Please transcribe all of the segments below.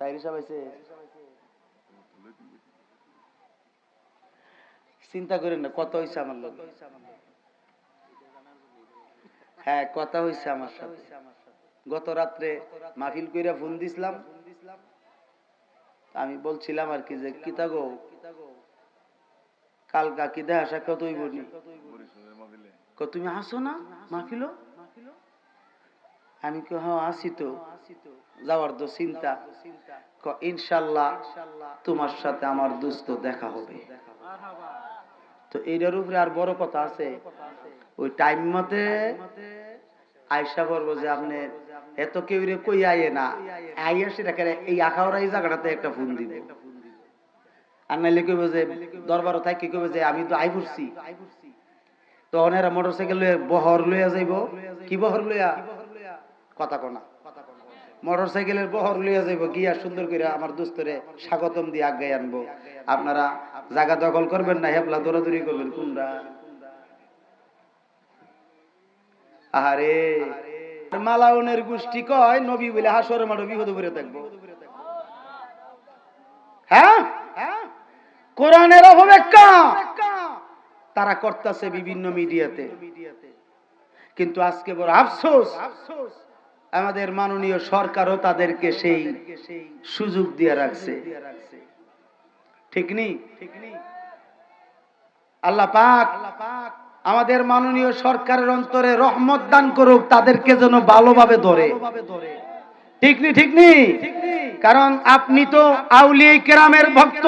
তাইরি সাহেব আইছে, চিন্তা করেন না কত হইছে আমার লোক। হ্যাঁ কথা হইছে আমার সাথে, গত রাত্রে মাহফিল কইরা ফোন দিছিলাম, আমি বলছিলাম আর কি যে কিতা গো কালকা কি দেখা সাক্ষাৎ হইব নি, তুমি আসো না মাহফিল? আমি কই হ্যাঁ আসি তো, যাওয়ার তো চিন্তা, ইনশাআল্লাহ তোমার সাথে আমার দোস্ত দেখা হবে। তো এইটার উপরে আর বড় কথা আছে, ওই টাইম মতে আয়সা করবো যে আপনি এত কেউ রে কই আইয়ে না আইয়া সেটা এই আখাওড়া এই জায়গাটাতে একটা ফোন দিব, আর নাইলে কইব যে দরবারও থাকি কইব যে আমি তো আই পড়ছি। তো ওনারা মোটরসাইকেল লইয়া বহর লইয়া যাইব, কি বহর লইয়া কথা কোনা, মোটরসাইকেলের বহর লইয়া যাইব, গিয়া সুন্দর করে আমার দোস্তরে স্বাগতম দিয়ে আগায় আনবো। আপনারা জায়গা দখল করবেন না, হেপলা দৌড়াদৌড়ি করবেন কোনরা। আরে মালাউনের গোষ্ঠী কয় নবী বলে হাসরের মাঠে বিপদে পড়ে থাকবো। হ্যাঁ কোরআনের অপব্যাখ্যা তারা করতেছে বিভিন্ন মিডিয়াতে, কিন্তু আজকে বড় আফসোস আমাদের মাননীয় সরকারও তাদেরকে সেই সুযোগ দিয়ে রাখছে। ঠিক নেই? আল্লাহ পাক আমাদের মাননীয় সরকারের অন্তরে রহমত দান করুক, তাদেরকে যেন ভালোভাবে ধরে। ঠিক নি? ঠিক নি? কারণ আপনি তো আউলিয়া কেরামের ভক্ত,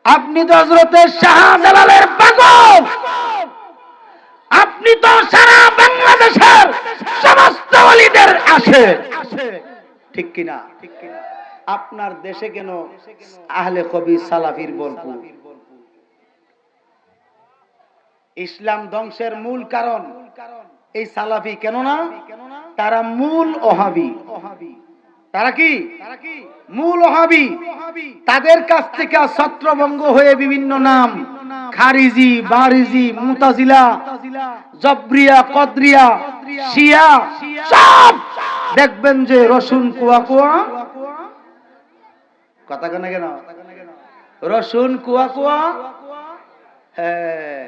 আপনি তো হযরতে শাহজালালের পাগল, আপনি তো সারা বাংলাদেশের সমস্ত ওলিদের আসে, ঠিক কিনা? আপনার দেশে কেন আহলে কবি সালাফির ভরপুর? ইসলাম ধ্বংসের মূল কারণ এই সালাফি, কেন না? তারা মূল ওহাবি। তারা কি মূল ওহাবি? তাদের কাছ থেকে ছত্রভঙ্গ হয়ে বিভিন্ন নাম খারিজি, বারিজি, মুতাজিলা, জবরিয়া, কদরিয়া, শিয়া সব দেখবেন যে রসুন কুয়া কুয়া, কথা কেন কেন রসুন কুয়া কুয়া। হ্যাঁ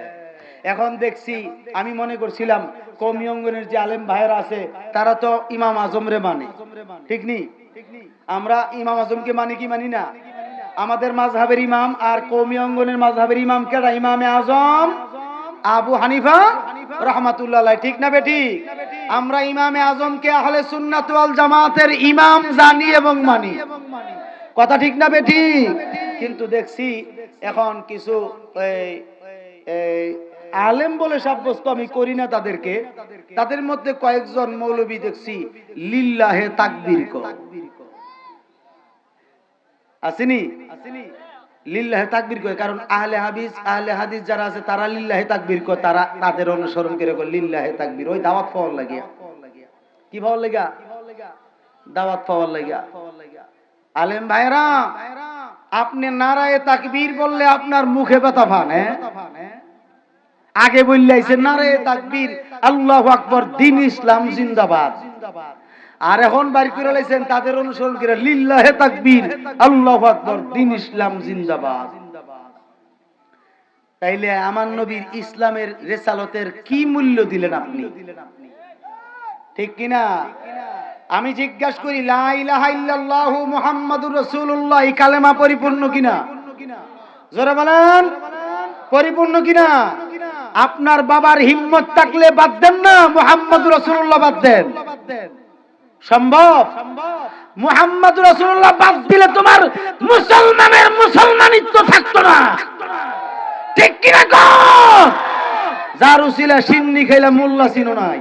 এখন দেখছি, আমি মনে করছিলাম কওমি অঙ্গনের যে আলেম ভাইয়েরা আছে তারা তো ইমাম আজম রে মানে, ঠিক নি? আমরা ইমাম আজমকে মানি কি মানি না? আমাদের মাযহাবের ইমাম আর কওমি অঙ্গনের মাযহাবের ইমাম কেডা? ইমামে আজম আবু হানিফা রাহমাতুল্লাহ আলাইহি, ঠিক না বেটি? আমরা ইমামে আজমকে আহলে সুন্নাত ওয়াল জামাতের ইমাম জানি এবং মানি, কথা ঠিক না বেটি? কিন্তু দেখছি এখন কিছু আলেম বলে সাব্যস্ত আমি করি না তাদেরকে, তাদের মধ্যে কয়েকজন মৌলবী দেখছি লিল্লাহে তাকবীর কয়, আসেনি? লিল্লাহে তাকবীর কয়, কারণ আহলে হাদিস যারা আছে তারা লিল্লাহে তাকবীর কয়, তারা তাদের অনুসরণ করে কয় লিল্লাহে তাকবীর। ওই দাওয়াত পাওয়ার লাগিয়া, কি পাওয়ার লাগিয়া? দাওয়াত পাওয়ার লাগিয়া। আলেম ভাইরা, আপনি নারায়ে তাকবীর বললে আপনার মুখে ব্যথা পান, আগে বললাইছে নারায়ে তাকবীর আল্লাহু আকবার, দ্বীন ইসলাম জিন্দাবাদ, আর এখন বাইর করে লাইছেন তাদের অনুসরণ করে লিল্লাহে তাকবীর আল্লাহু আকবার, দ্বীন ইসলাম জিন্দাবাদ। তাইলে আমার নবীর ইসলামের রিসালাতের কি মূল্য দিলেন আপনি? ঠিক কিনা? আমি জিজ্ঞাসা করি, লা ইলাহা ইল্লাল্লাহু মুহাম্মাদুর রাসূলুল্লাহ এই কালেমা পরিপূর্ণ কিনা? জোরে বলেন, পরিপূর্ণ কিনা? আপনার বাবার হিম্মত থাকলে বাদ দেন না, মুহাম্মাদুর রাসূলুল্লাহ বাদ দেন। সম্ভব? মুহাম্মাদুর রাসূলুল্লাহ বাদ দিলে তোমার মুসলমানের মুসলমানিত্ব থাকতো না, ঠিক কিনা? যার উসিলা সিন্নি খাইলা মোল্লা চিনো নাই।